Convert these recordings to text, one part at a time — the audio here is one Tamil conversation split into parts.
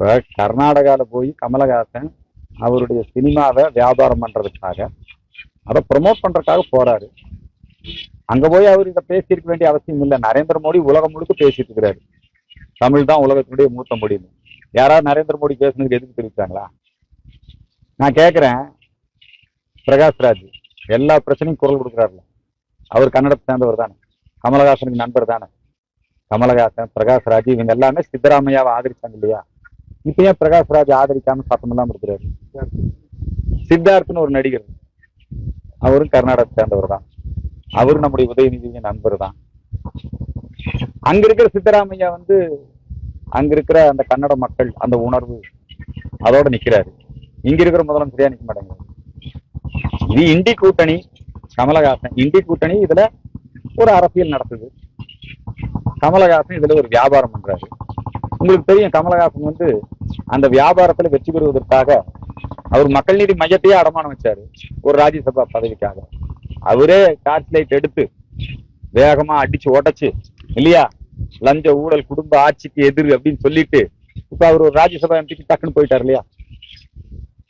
இப்ப கர்நாடகால போய் கமலஹாசன் அவருடைய சினிமாவை வியாபாரம் பண்றதுக்காக அதை ப்ரமோட் பண்றதுக்காக போறாரு. அங்க போய் அவர் இதை பேசியிருக்க வேண்டிய அவசியம் இல்லை. நரேந்திர மோடி உலகம் முழுக்க பேசிட்டு இருக்கிறாரு, தமிழ் தான் உலகத்தினுடைய மூத்த மொழின்னு. யாராவது நரேந்திர மோடி பேசுனதுக்கு எதுக்கு தெரிவிச்சாங்களா? நான் கேட்கிறேன், பிரகாஷ்ராஜ் எல்லா பிரச்சனையும் குரல் கொடுக்குறாருல, அவர் கன்னடத்தை சேர்ந்தவர் தானே, கமலஹாசனுக்கு நண்பர் தானே. கமலஹாசன், பிரகாஷ்ராஜ் இவங்க எல்லாமே சித்தராமையாவை ஆதரிச்சாங்க இல்லையா? இப்ப ஏன் பிரகாஷ்ராஜ் ஆதரிக்காம சத்தம் இல்லாம இருக்கிறாரு? சித்தார்த்னு ஒரு நடிகர், அவரும் கர்நாடகத்தை சேர்ந்தவர் தான், அவரும் நம்முடைய உதயநிதியின் நண்பர் தான். அங்க இருக்கிற சித்தராமையா அங்க இருக்கிற அந்த கன்னட மக்கள் அந்த உணர்வு அதோட நிக்கிறாரு. இங்க இருக்கிற முதலமைச்சரியா நிக்க மாட்டேங்கிறாரு. இது இண்டி கூட்டணி, கமலஹாசன் இண்டி கூட்டணி இதுல ஒரு அரசியல் நடத்துது. கமலஹாசன் இதுல ஒரு வியாபாரம் பண்றாரு. உங்களுக்கு தெரியும், கமலஹாசன் அந்த வியாபாரத்துல வெற்றி பெறுவதற்காக அவர் மக்கள் நீதி மையத்தையே அடமானம் வச்சாரு ஒரு ராஜ்யசபா பதவிக்காக. அவரே டார்ச் லைட் எடுத்து வேகமா அடிச்சு உடைச்சு இல்லையா, லஞ்ச ஊழல் குடும்ப ஆட்சிக்கு எதிர் அப்படின்னு சொல்லிட்டு இப்ப அவர் ஒரு ராஜ்யசபா எம்பிக்கு டக்குன்னு போயிட்டார் இல்லையா?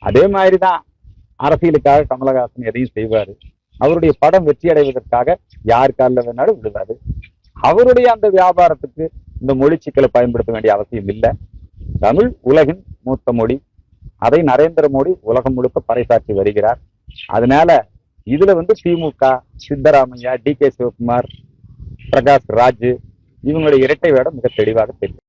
அதே மாதிரிதான் அரசியலுக்காக கமலஹாசன் எதையும் செய்வாரு. அவருடைய படம் வெற்றி அடைவதற்காக யார் காலில் வேணாலும் விழுவாரு. அவருடைய அந்த வியாபாரத்துக்கு இந்த மொழி சிக்கலை பயன்படுத்த வேண்டிய அவசியம் இல்லை. தமிழ் உலகின் மூத்த மொழி, அதை நரேந்திர மோடி உலகம் முழுக்க பறைசாற்றி வருகிறார். அதனால இதுல திமுக, சித்தராமையா, டி கே சிவகுமார், பிரகாஷ் ராஜ் இவங்களுடைய இரட்டை வேடம் மிக தெளிவாக தெரியும்.